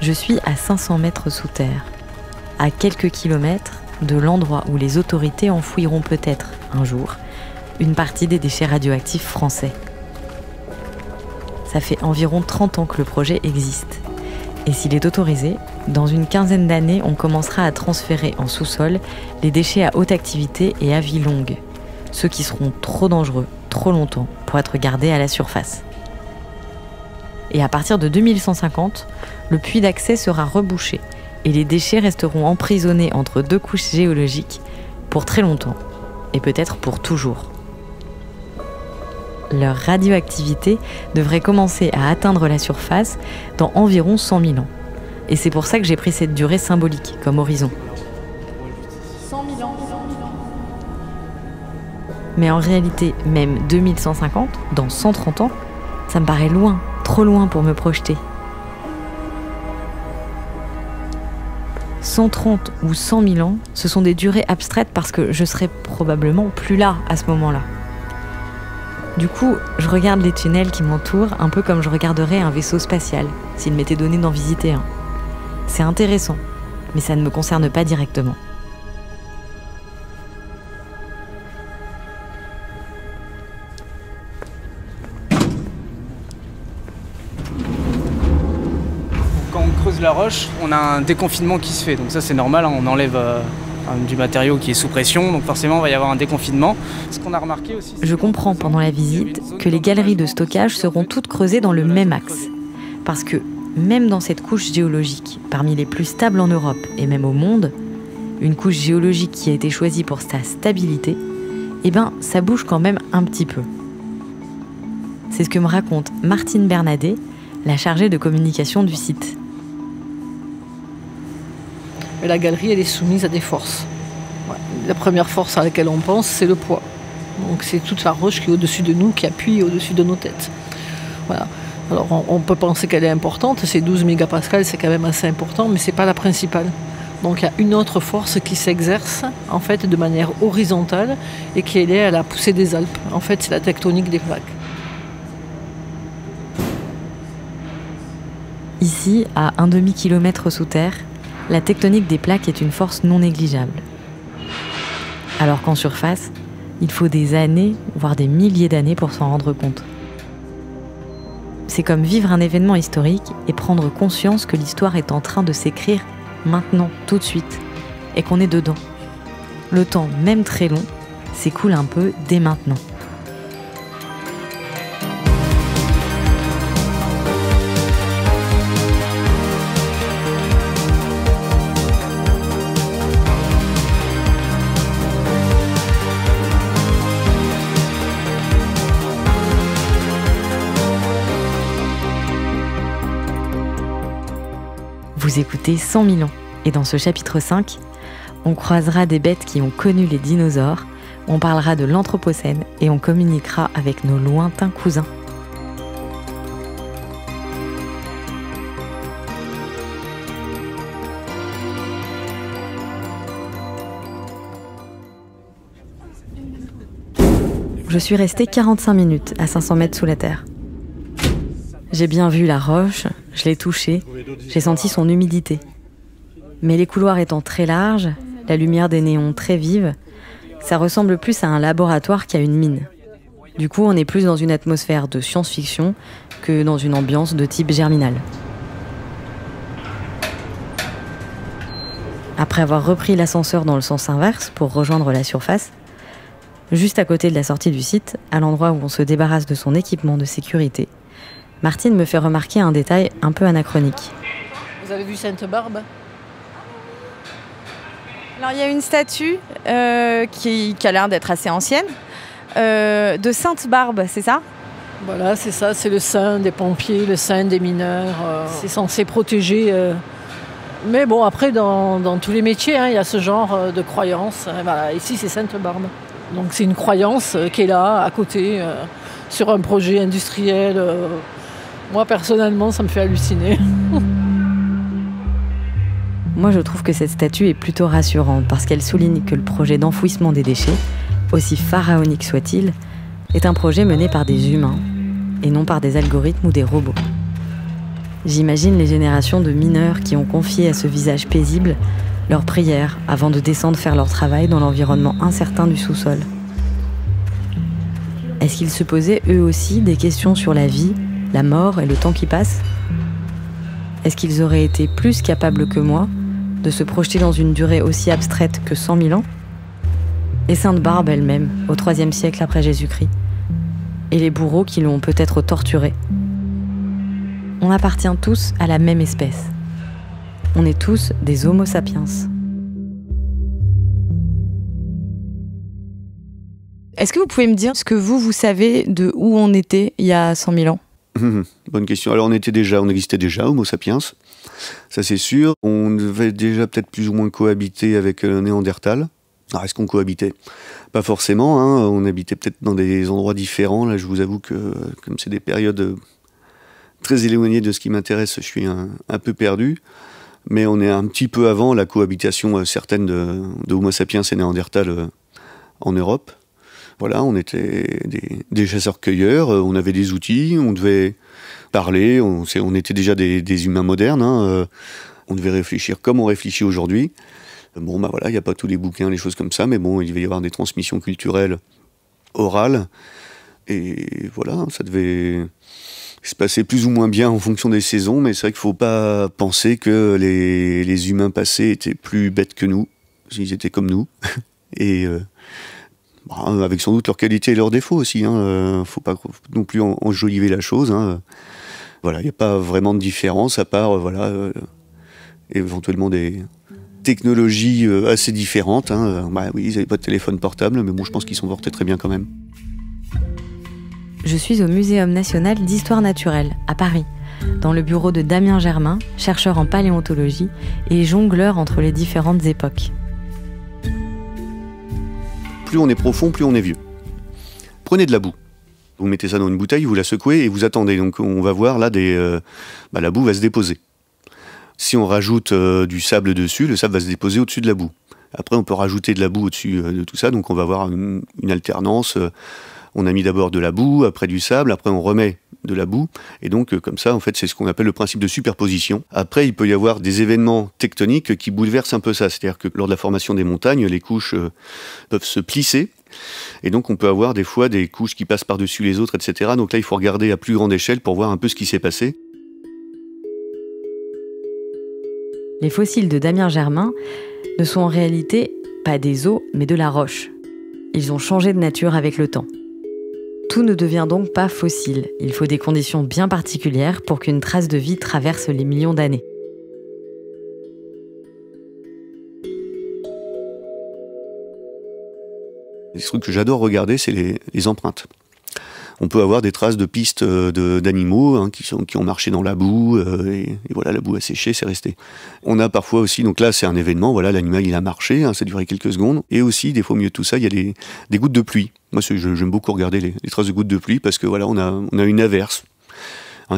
Je suis à 500 mètres sous terre, à quelques kilomètres de l'endroit où les autorités enfouiront peut-être, un jour, une partie des déchets radioactifs français. Ça fait environ 30 ans que le projet existe. Et s'il est autorisé, dans une quinzaine d'années, on commencera à transférer en sous-sol les déchets à haute activité et à vie longue, ceux qui seront trop dangereux, trop longtemps, pour être gardés à la surface. Et à partir de 2150, le puits d'accès sera rebouché et les déchets resteront emprisonnés entre deux couches géologiques pour très longtemps, et peut-être pour toujours. Leur radioactivité devrait commencer à atteindre la surface dans environ 100 000 ans. Et c'est pour ça que j'ai pris cette durée symbolique comme horizon. 100 000 ans. Mais en réalité, même 2150, dans 130 ans, ça me paraît loin, trop loin pour me projeter. 130 ou 100 000 ans, ce sont des durées abstraites parce que je serai probablement plus là à ce moment-là. Du coup, je regarde les tunnels qui m'entourent un peu comme je regarderais un vaisseau spatial, s'il m'était donné d'en visiter un. C'est intéressant, mais ça ne me concerne pas directement. Quand on creuse la roche, on a un déconfinement qui se fait. Donc ça c'est normal, hein, on enlève du matériau qui est sous pression, donc forcément il va y avoir un déconfinement. Ce qu'on a remarqué aussi, je comprends pendant la visite que les galeries de stockage seront toutes creusées dans le même axe. Parce que même dans cette couche géologique, parmi les plus stables en Europe et même au monde, une couche géologique qui a été choisie pour sa stabilité, eh ben ça bouge quand même un petit peu. C'est ce que me raconte Martine Bernadet, la chargée de communication du site. Et la galerie, elle est soumise à des forces. Ouais. La première force à laquelle on pense, c'est le poids. Donc c'est toute la roche qui est au-dessus de nous, qui appuie au-dessus de nos têtes. Voilà. Alors on peut penser qu'elle est importante, c'est 12 mégapascales, c'est quand même assez important, mais c'est pas la principale. Donc il y a une autre force qui s'exerce en fait de manière horizontale et qui est liée à la poussée des Alpes. En fait, c'est la tectonique des plaques. Ici, à un demi-kilomètre sous terre, la tectonique des plaques est une force non négligeable. Alors qu'en surface, il faut des années, voire des milliers d'années pour s'en rendre compte. C'est comme vivre un événement historique et prendre conscience que l'histoire est en train de s'écrire maintenant, tout de suite, et qu'on est dedans. Le temps, même très long, s'écoule un peu dès maintenant. Vous écoutez 100 000 ans, et dans ce chapitre 5, on croisera des bêtes qui ont connu les dinosaures, on parlera de l'Anthropocène et on communiquera avec nos lointains cousins. Je suis restée 45 minutes à 500 mètres sous la terre. J'ai bien vu la roche, je l'ai touchée, j'ai senti son humidité. Mais les couloirs étant très larges, la lumière des néons très vive, ça ressemble plus à un laboratoire qu'à une mine. Du coup, on est plus dans une atmosphère de science-fiction que dans une ambiance de type Germinal. Après avoir repris l'ascenseur dans le sens inverse pour rejoindre la surface, juste à côté de la sortie du site, à l'endroit où on se débarrasse de son équipement de sécurité, Martine me fait remarquer un détail un peu anachronique. Vous avez vu Sainte-Barbe ? Alors il y a une statue qui a l'air d'être assez ancienne, de Sainte-Barbe, c'est ça ? Voilà, c'est ça, c'est le saint des pompiers, le saint des mineurs. C'est censé protéger. Mais bon, après, dans tous les métiers, il y a ce genre de croyance. Voilà, ici, c'est Sainte-Barbe. Donc c'est une croyance qui est là, à côté, sur un projet industriel. Moi, personnellement, ça me fait halluciner. Moi, je trouve que cette statue est plutôt rassurante parce qu'elle souligne que le projet d'enfouissement des déchets, aussi pharaonique soit-il, est un projet mené par des humains et non par des algorithmes ou des robots. J'imagine les générations de mineurs qui ont confié à ce visage paisible leurs prières avant de descendre faire leur travail dans l'environnement incertain du sous-sol. Est-ce qu'ils se posaient eux aussi des questions sur la vie, la mort et le temps qui passe ? Est-ce qu'ils auraient été plus capables que moi de se projeter dans une durée aussi abstraite que 100 000 ans ? Et Sainte Barbe elle-même, au IIIe siècle après Jésus-Christ. Et les bourreaux qui l'ont peut-être torturée. On appartient tous à la même espèce. On est tous des Homo sapiens. Est-ce que vous pouvez me dire ce que vous savez de où on était il y a 100 000 ans ? Bonne question. Alors on existait déjà, Homo sapiens, ça c'est sûr. On devait déjà peut-être plus ou moins cohabiter avec Néandertal. Alors, est-ce qu'on cohabitait ? Pas forcément, hein. On habitait peut-être dans des endroits différents. Là, je vous avoue que, comme c'est des périodes très éloignées de ce qui m'intéresse, je suis un peu perdu. Mais on est un petit peu avant la cohabitation certaine de Homo sapiens et Néandertal en Europe. Voilà, on était des chasseurs-cueilleurs, on avait des outils, on devait parler, on était déjà des humains modernes, hein, on devait réfléchir comme on réfléchit aujourd'hui. Bon, bah voilà, il n'y a pas tous les bouquins, les choses comme ça, mais bon, il devait y avoir des transmissions culturelles orales, et voilà, ça devait se passer plus ou moins bien en fonction des saisons, mais c'est vrai qu'il ne faut pas penser que les humains passés étaient plus bêtes que nous, ils étaient comme nous, et... avec sans doute leurs qualités et leurs défauts aussi. Faut pas non plus enjoliver la chose. Hein. Voilà, il n'y a pas vraiment de différence à part éventuellement des technologies assez différentes. Hein. Oui, ils n'avaient pas de téléphone portable, mais bon, je pense qu'ils s'en portaient très bien quand même. Je suis au Muséum national d'histoire naturelle, à Paris, dans le bureau de Damien Germain, chercheur en paléontologie et jongleur entre les différentes époques. Plus on est profond, plus on est vieux. Prenez de la boue. Vous mettez ça dans une bouteille, vous la secouez et vous attendez. Donc on va voir là, la boue va se déposer. Si on rajoute du sable dessus, le sable va se déposer au-dessus de la boue. Après, on peut rajouter de la boue au-dessus de tout ça. Donc on va avoir une alternance. On a mis d'abord de la boue, après du sable, après on remet de la boue. Et donc comme ça, en fait, c'est ce qu'on appelle le principe de superposition. Après, il peut y avoir des événements tectoniques qui bouleversent un peu ça. C'est-à-dire que lors de la formation des montagnes, les couches peuvent se plisser. Et donc on peut avoir des fois des couches qui passent par-dessus les autres, etc. Donc là, il faut regarder à plus grande échelle pour voir un peu ce qui s'est passé. Les fossiles de Damien Germain ne sont en réalité pas des os, mais de la roche. Ils ont changé de nature avec le temps. Tout ne devient donc pas fossile. Il faut des conditions bien particulières pour qu'une trace de vie traverse les millions d'années. Les trucs que j'adore regarder, c'est les empreintes. On peut avoir des traces de pistes d'animaux qui ont marché dans la boue, et voilà, la boue a séché, c'est resté. On a parfois aussi, donc là c'est un événement, voilà, l'animal il a marché, ça a duré quelques secondes, et aussi, des fois au milieu de tout ça, il y a des gouttes de pluie. Moi j'aime beaucoup regarder les traces de gouttes de pluie, parce que voilà, on a une averse,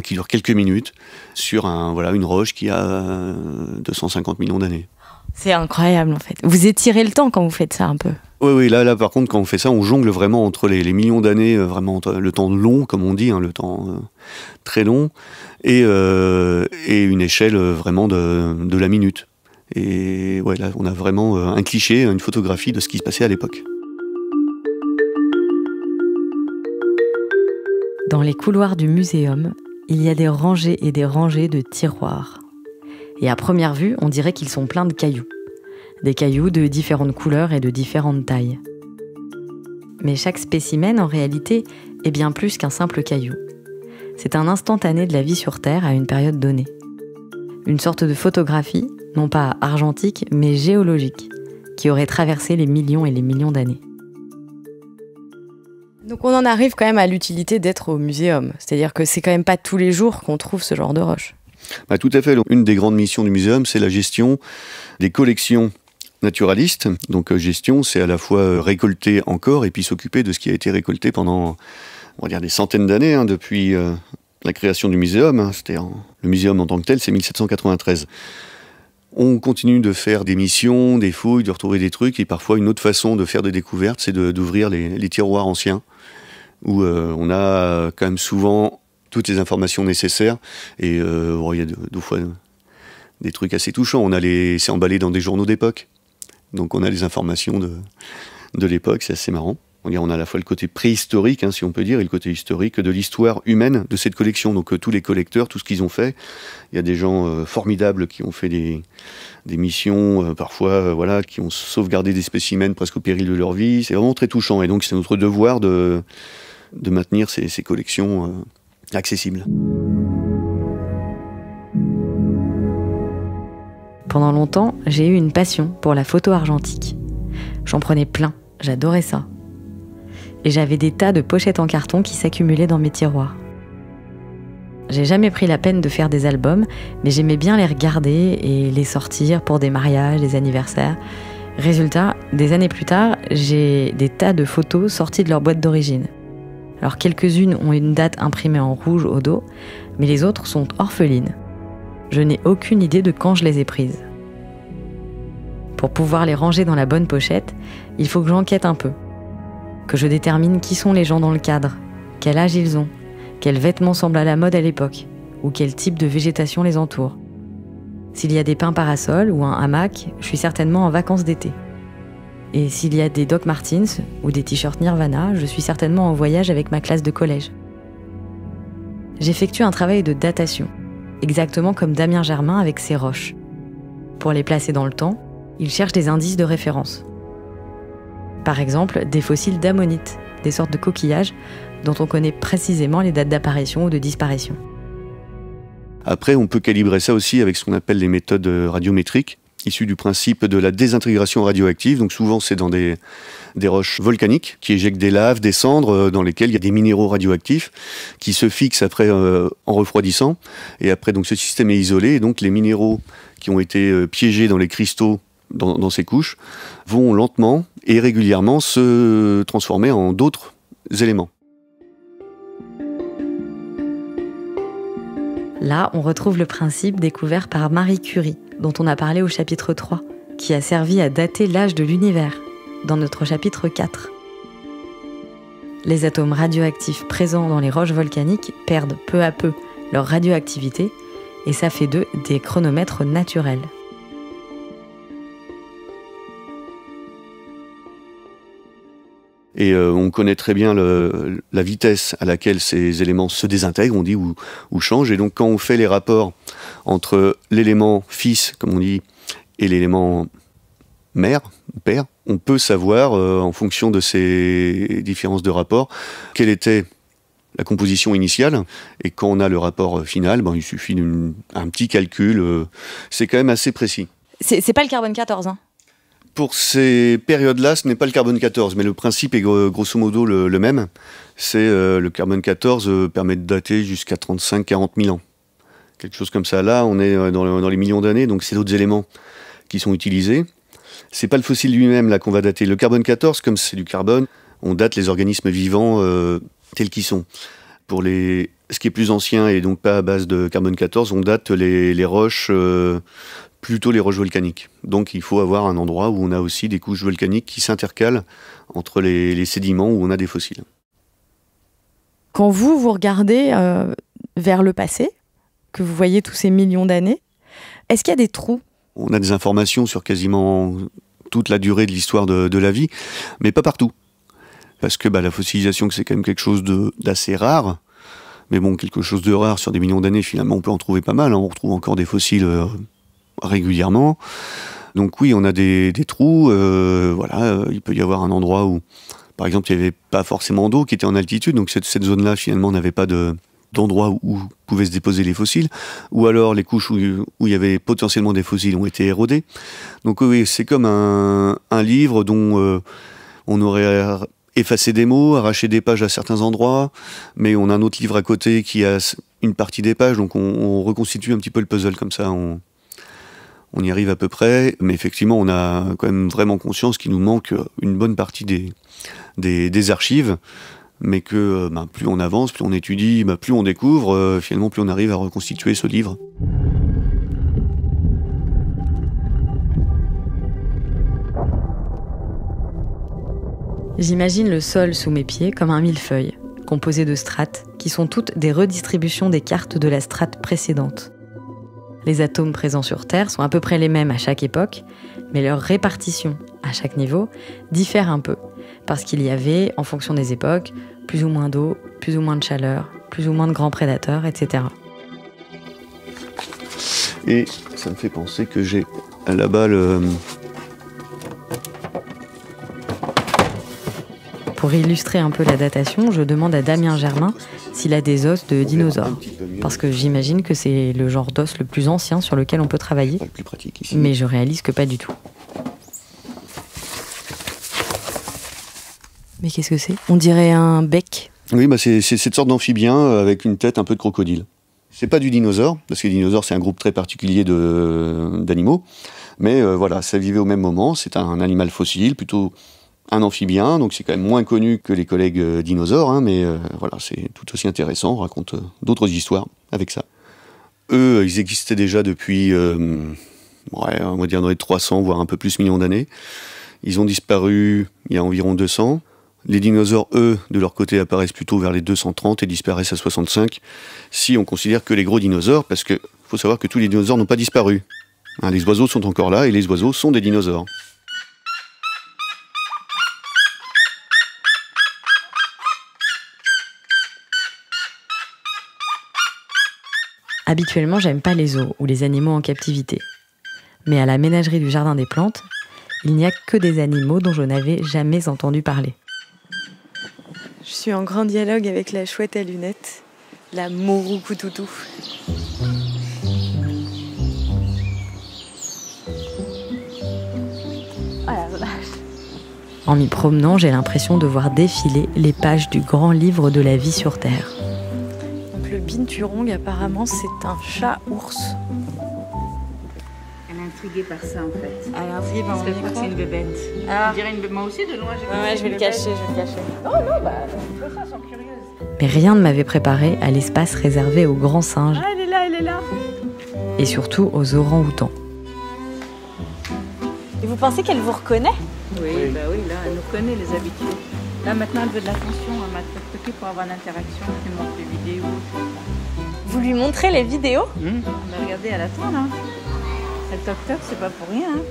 qui dure quelques minutes, sur une roche qui a 250 millions d'années. C'est incroyable en fait. Vous étirez le temps quand vous faites ça un peu. Oui, là par contre, quand on fait ça, on jongle vraiment entre les millions d'années, vraiment le temps long, comme on dit, le temps très long, et une échelle vraiment de la minute. Et ouais, là, on a vraiment un cliché, une photographie de ce qui se passait à l'époque. Dans les couloirs du muséum, il y a des rangées et des rangées de tiroirs. Et à première vue, on dirait qu'ils sont pleins de cailloux. Des cailloux de différentes couleurs et de différentes tailles. Mais chaque spécimen, en réalité, est bien plus qu'un simple caillou. C'est un instantané de la vie sur Terre à une période donnée. Une sorte de photographie, non pas argentique, mais géologique, qui aurait traversé les millions et les millions d'années. Donc on en arrive quand même à l'utilité d'être au muséum. C'est-à-dire que c'est quand même pas tous les jours qu'on trouve ce genre de roche. Tout à fait. Donc, une des grandes missions du muséum, c'est la gestion des collections naturalistes. Donc gestion, c'est à la fois récolter encore et puis s'occuper de ce qui a été récolté pendant, on va dire, des centaines d'années, depuis la création du muséum. Le muséum en tant que tel, c'est 1793. On continue de faire des missions, des fouilles, de retrouver des trucs, et parfois une autre façon de faire des découvertes, c'est d'ouvrir les tiroirs anciens, où on a quand même souvent toutes les informations nécessaires. Et il y a deux fois des trucs assez touchants. C'est emballé dans des journaux d'époque. Donc on a les informations de l'époque, c'est assez marrant. On a à la fois le côté préhistorique, si on peut dire, et le côté historique de l'histoire humaine de cette collection. Donc tous les collecteurs, tout ce qu'ils ont fait. Il y a des gens formidables qui ont fait des missions, parfois, qui ont sauvegardé des spécimens presque au péril de leur vie. C'est vraiment très touchant. Et donc c'est notre devoir de maintenir ces collections accessibles. Pendant longtemps, j'ai eu une passion pour la photo argentique. J'en prenais plein, j'adorais ça. Et j'avais des tas de pochettes en carton qui s'accumulaient dans mes tiroirs. J'ai jamais pris la peine de faire des albums, mais j'aimais bien les regarder et les sortir pour des mariages, des anniversaires. Résultat, des années plus tard, j'ai des tas de photos sorties de leur boîte d'origine. Alors quelques-unes ont une date imprimée en rouge au dos, mais les autres sont orphelines. Je n'ai aucune idée de quand je les ai prises. Pour pouvoir les ranger dans la bonne pochette, il faut que j'enquête un peu. Que je détermine qui sont les gens dans le cadre, quel âge ils ont, quels vêtements semblent à la mode à l'époque, ou quel type de végétation les entoure. S'il y a des pins parasols ou un hamac, je suis certainement en vacances d'été. Et s'il y a des Doc Martens ou des t-shirts Nirvana, je suis certainement en voyage avec ma classe de collège. J'effectue un travail de datation, exactement comme Damien Germain avec ses roches. Pour les placer dans le temps, il cherche des indices de référence. Par exemple, des fossiles d'ammonites, des sortes de coquillages dont on connaît précisément les dates d'apparition ou de disparition. Après, on peut calibrer ça aussi avec ce qu'on appelle les méthodes radiométriques, issues du principe de la désintégration radioactive. Donc souvent, c'est dans des roches volcaniques qui éjectent des laves, des cendres, dans lesquelles il y a des minéraux radioactifs qui se fixent après en refroidissant. Et après, donc, ce système est isolé. Et donc, les minéraux qui ont été piégés dans les cristaux dans ces couches vont lentement et régulièrement se transformer en d'autres éléments. Là, on retrouve le principe découvert par Marie Curie, dont on a parlé au chapitre 3, qui a servi à dater l'âge de l'univers, dans notre chapitre 4. Les atomes radioactifs présents dans les roches volcaniques perdent peu à peu leur radioactivité, et ça fait d'eux des chronomètres naturels. Et on connaît très bien la vitesse à laquelle ces éléments se désintègrent, on dit, ou changent. Et donc quand on fait les rapports entre l'élément fils, comme on dit, et l'élément mère, père, on peut savoir, en fonction de ces différences de rapport, quelle était la composition initiale. Et quand on a le rapport final, il suffit d'un petit calcul. C'est quand même assez précis. C'est pas le carbone 14, hein. Pour ces périodes-là, ce n'est pas le carbone 14, mais le principe est grosso modo le même. C'est le carbone 14 permet de dater jusqu'à 35-40 000 ans. Quelque chose comme ça. Là, on est dans les millions d'années, donc c'est d'autres éléments qui sont utilisés. C'est pas le fossile lui-même là qu'on va dater. Le carbone 14, comme c'est du carbone, on date les organismes vivants tels qu'ils sont. Pour ce qui est plus ancien et donc pas à base de carbone 14, on date les roches... plutôt les roches volcaniques. Donc il faut avoir un endroit où on a aussi des couches volcaniques qui s'intercalent entre les sédiments où on a des fossiles. Quand vous regardez vers le passé, que vous voyez tous ces millions d'années, est-ce qu'il y a des trous ? On a des informations sur quasiment toute la durée de l'histoire de la vie, mais pas partout. Parce que la fossilisation, c'est quand même quelque chose d'assez rare. Mais bon, quelque chose de rare sur des millions d'années, finalement, on peut en trouver pas mal. On retrouve encore des fossiles... régulièrement. Donc oui, on a des trous. Il peut y avoir un endroit où, par exemple, il n'y avait pas forcément d'eau qui était en altitude. Donc cette zone-là, finalement, n'avait pas d'endroit où pouvaient se déposer les fossiles. Ou alors les couches où il y avait potentiellement des fossiles ont été érodées. Donc oui, c'est comme un livre dont on aurait effacé des mots, arraché des pages à certains endroits, mais on a un autre livre à côté qui a une partie des pages. Donc on reconstitue un petit peu le puzzle comme ça. On y arrive à peu près, mais effectivement, on a quand même vraiment conscience qu'il nous manque une bonne partie des archives, mais que plus on avance, plus on étudie, plus on découvre, finalement, plus on arrive à reconstituer ce livre. J'imagine le sol sous mes pieds comme un millefeuille, composées de strates, qui sont toutes des redistributions des cartes de la strate précédente. Les atomes présents sur Terre sont à peu près les mêmes à chaque époque, mais leur répartition à chaque niveau diffère un peu, parce qu'il y avait, en fonction des époques, plus ou moins d'eau, plus ou moins de chaleur, plus ou moins de grands prédateurs, etc. Et ça me fait penser que j'ai là-bas le... Pour illustrer un peu la datation, je demande à Damien Germain s'il a des os de dinosaures. Parce que j'imagine que c'est le genre d'os le plus ancien sur lequel on peut travailler. le plus pratique ici. Mais je réalise que pas du tout. Mais qu'est-ce que c'est? On dirait un bec. Oui, c'est cette sorte d'amphibien avec une tête un peu de crocodile. C'est pas du dinosaure, parce que les dinosaures, c'est un groupe très particulier d'animaux. Mais voilà, ça vivait au même moment. C'est un animal fossile, plutôt un amphibien, donc c'est quand même moins connu que les collègues dinosaures, hein, mais voilà, c'est tout aussi intéressant. On raconte d'autres histoires avec ça. Eux, ils existaient déjà depuis, on va dire dans les 300, voire un peu plus millions d'années. Ils ont disparu il y a environ 200. Les dinosaures, eux, de leur côté, apparaissent plutôt vers les 230 et disparaissent à 65, si on considère que les gros dinosaures, parce qu'il faut savoir que tous les dinosaures n'ont pas disparu. Hein, les oiseaux sont encore là, et les oiseaux sont des dinosaures. Habituellement, j'aime pas les zoos ou les animaux en captivité. Mais à la ménagerie du Jardin des Plantes, il n'y a que des animaux dont je n'avais jamais entendu parler. Je suis en grand dialogue avec la chouette à lunettes, la Mouroukoutoutou. En m'y promenant, j'ai l'impression de voir défiler les pages du grand livre de la vie sur Terre. Donc le binturong, apparemment, c'est un chat-ours. Elle est intriguée par ça en fait. Elle est intriguée par Parce qu'elle croit que c'est une bébête. Ah. On dirait une bébête. Moi aussi, de loin, j'ai Ouais, je vais le cacher, Oh non, bah, c'est ça, elles sont curieuses. Mais rien ne m'avait préparé à l'espace réservé aux grands singes Ah, elle est là, elle est là. et surtout aux orang-outans. Et vous pensez qu'elle vous reconnaît? Oui, bah oui, là, elle nous connaît, les habitués. Là, maintenant, elle veut de l'attention. Elle m'a toqué pour avoir l'interaction. Elle montre les vidéos. Vous lui montrez les vidéos? Mais regardez, elle attend là. Elle toque, c'est pas pour rien. Hein.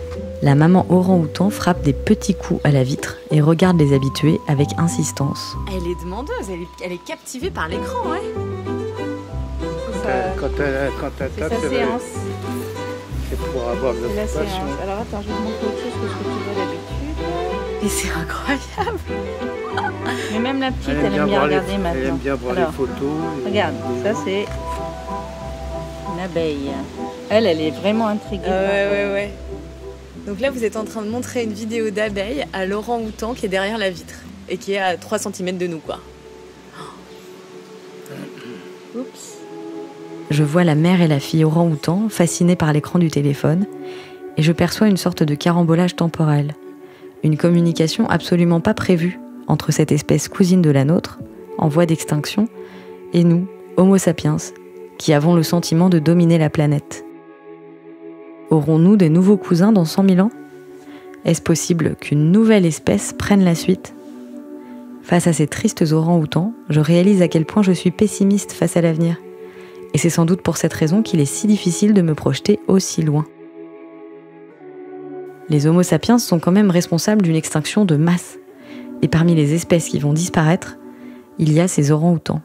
La maman orang-outan frappe des petits coups à la vitre et regarde les habitués avec insistance. Elle est demandeuse, elle est captivée par l'écran, ouais. Quand elle C'est tape, sa séance. c'est pour avoir de C'est la l'occupation. séance. Alors attends, je vais te montrer autre chose que ce que tu vois d'habitude. Et c'est incroyable. Mais même la petite, elle aime bien regarder maintenant. Elle aime bien voir Alors, les photos. Regarde, ça c'est une abeille. Elle est vraiment intriguée. Ouais. Donc là, vous êtes en train de montrer une vidéo d'abeille à l'orang-outan qui est derrière la vitre et qui est à 3 cm de nous, quoi. Oups. Je vois la mère et la fille orang-outan fascinées par l'écran du téléphone et je perçois une sorte de carambolage temporel. Une communication absolument pas prévue entre cette espèce cousine de la nôtre, en voie d'extinction, et nous, Homo sapiens, qui avons le sentiment de dominer la planète. Aurons-nous des nouveaux cousins dans 100 000 ans? Est-ce possible qu'une nouvelle espèce prenne la suite? Face à ces tristes orang-outans, je réalise à quel point je suis pessimiste face à l'avenir. Et c'est sans doute pour cette raison qu'il est si difficile de me projeter aussi loin. Les Homo sapiens sont quand même responsables d'une extinction de masse. Et parmi les espèces qui vont disparaître, il y a ces orang-outans.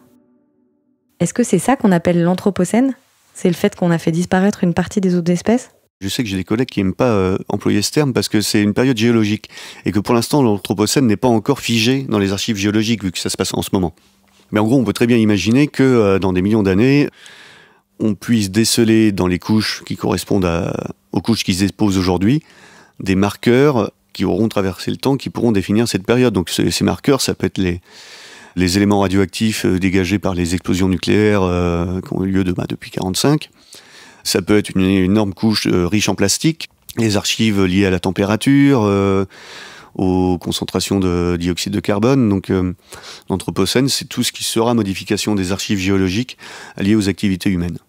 Est-ce que c'est ça qu'on appelle l'anthropocène? C'est le fait qu'on a fait disparaître une partie des autres espèces? Je sais que j'ai des collègues qui n'aiment pas employer ce terme parce que c'est une période géologique et que pour l'instant l'anthropocène n'est pas encore figé dans les archives géologiques vu que ça se passe en ce moment. Mais en gros, on peut très bien imaginer que dans des millions d'années, on puisse déceler dans les couches qui correspondent aux couches qui se déposent aujourd'hui des marqueurs qui auront traversé le temps, qui pourront définir cette période. Donc ces marqueurs, ça peut être les éléments radioactifs dégagés par les explosions nucléaires qui ont eu lieu depuis 1945. Ça peut être une énorme couche riche en plastique, les archives liées à la température, aux concentrations de dioxyde de carbone. Donc l'anthropocène, c'est tout ce qui sera modification des archives géologiques liées aux activités humaines.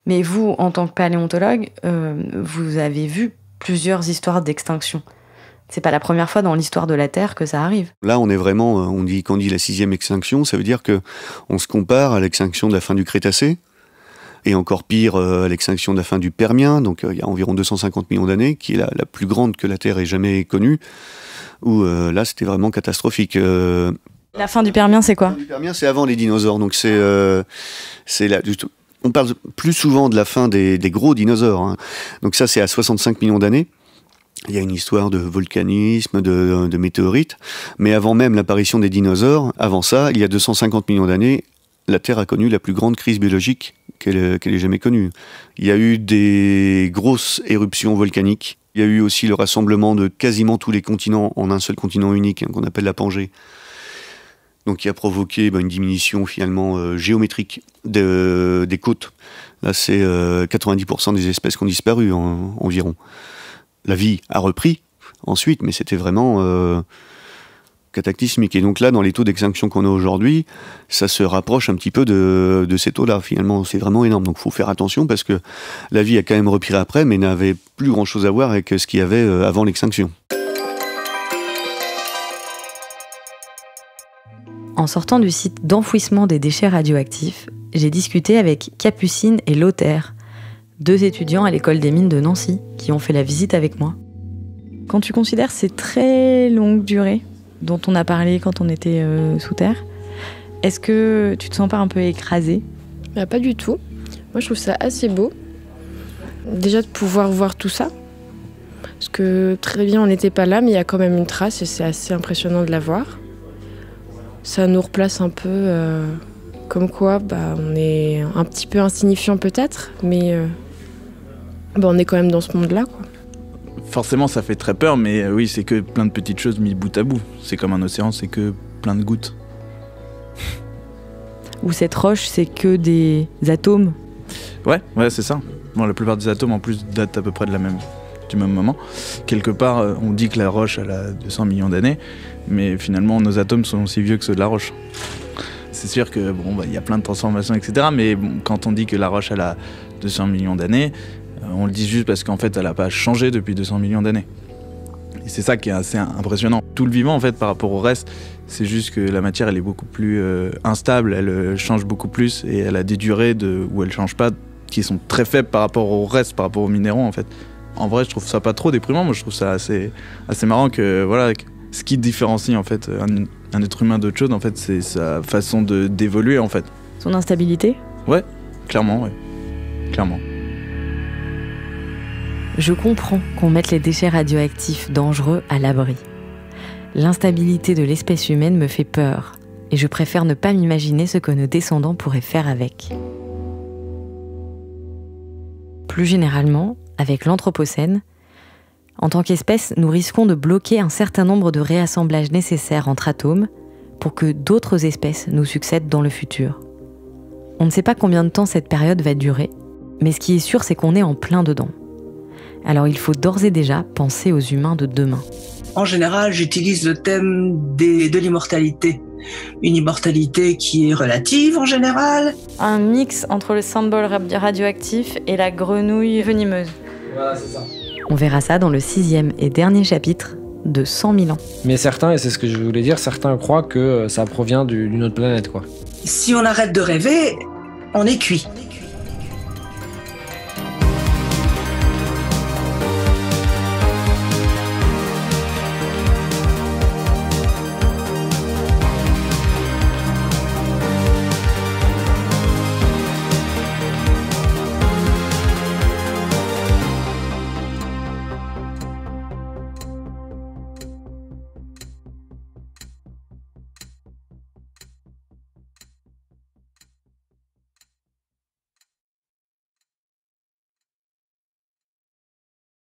Mais vous, en tant que paléontologue, vous avez vu plusieurs histoires d'extinction. C'est pas la première fois dans l'histoire de la Terre que ça arrive. Là, on est vraiment, quand on dit la 6e extinction, ça veut dire que on se compare à l'extinction de la fin du Crétacé, et encore pire à l'extinction de la fin du Permien, donc il y a environ 250 millions d'années, qui est la plus grande que la Terre ait jamais connue, où là, c'était vraiment catastrophique. La fin du Permien, c'est quoi ? La fin du Permien, c'est avant les dinosaures, donc c'est là. On parle plus souvent de la fin des gros dinosaures, hein. Donc ça, c'est à 65 millions d'années. Il y a une histoire de volcanisme, de météorites, mais avant même l'apparition des dinosaures, avant ça, il y a 250 millions d'années, la Terre a connu la plus grande crise biologique qu'elle ait jamais connue. Il y a eu des grosses éruptions volcaniques, il y a eu aussi le rassemblement de quasiment tous les continents en un seul continent unique, hein, qu'on appelle la Pangée, donc qui a provoqué une diminution finalement géométrique des côtes. Là, c'est 90% des espèces qui ont disparu environ. La vie a repris ensuite, mais c'était vraiment cataclysmique. Et donc là, dans les taux d'extinction qu'on a aujourd'hui, ça se rapproche un petit peu de ces taux-là. Finalement, c'est vraiment énorme. Donc il faut faire attention parce que la vie a quand même repris après, mais n'avait plus grand-chose à voir avec ce qu'il y avait avant l'extinction. En sortant du site d'enfouissement des déchets radioactifs, j'ai discuté avec Capucine et Lothaire, 2 étudiants à l'école des mines de Nancy, qui ont fait la visite avec moi. Quand tu considères ces très longues durées dont on a parlé quand on était sous terre, est-ce que tu te sens pas un peu écrasée ? Pas du tout. Moi, je trouve ça assez beau. Déjà de pouvoir voir tout ça. Parce que très bien, on n'était pas là, mais il y a quand même une trace et c'est assez impressionnant de la voir. Ça nous replace un peu comme quoi on est un petit peu insignifiant peut-être, mais on est quand même dans ce monde-là, quoi. Forcément, ça fait très peur, mais oui, c'est que plein de petites choses mises bout à bout. C'est comme un océan, c'est que plein de gouttes. Ou cette roche, c'est que des atomes ? Ouais, c'est ça. Bon, la plupart des atomes, en plus, datent à peu près du même moment. Quelque part, on dit que la roche, elle a 200 millions d'années, mais finalement, nos atomes sont aussi vieux que ceux de la roche. C'est sûr que y a plein de transformations, etc. Mais quand on dit que la roche, elle a 200 millions d'années, on le dit juste parce qu'en fait, elle n'a pas changé depuis 200 millions d'années. Et c'est ça qui est assez impressionnant. Tout le vivant, en fait, par rapport au reste, c'est juste que la matière, elle est beaucoup plus instable, elle change beaucoup plus, et elle a des durées où elle ne change pas, qui sont très faibles par rapport au reste, par rapport aux minéraux, en fait. En vrai, je trouve ça pas trop déprimant. Moi, je trouve ça assez marrant que, ce qui différencie, en fait, un être humain d'autre chose, en fait, c'est sa façon d'évoluer, en fait. Son instabilité ? Ouais, clairement. Je comprends qu'on mette les déchets radioactifs dangereux à l'abri. L'instabilité de l'espèce humaine me fait peur, et je préfère ne pas m'imaginer ce que nos descendants pourraient faire avec. Plus généralement, avec l'Anthropocène, en tant qu'espèce, nous risquons de bloquer un certain nombre de réassemblages nécessaires entre atomes pour que d'autres espèces nous succèdent dans le futur. On ne sait pas combien de temps cette période va durer, mais ce qui est sûr, c'est qu'on est en plein dedans. Alors il faut d'ores et déjà penser aux humains de demain. En général, j'utilise le thème de l'immortalité. Une immortalité qui est relative en général. Un mix entre le symbole radioactif et la grenouille venimeuse. Voilà, c'est ça. On verra ça dans le 6e et dernier chapitre de 100 000 ans. Mais certains, et c'est ce que je voulais dire, certains croient que ça provient d'une autre planète, quoi. Si on arrête de rêver, on est cuit.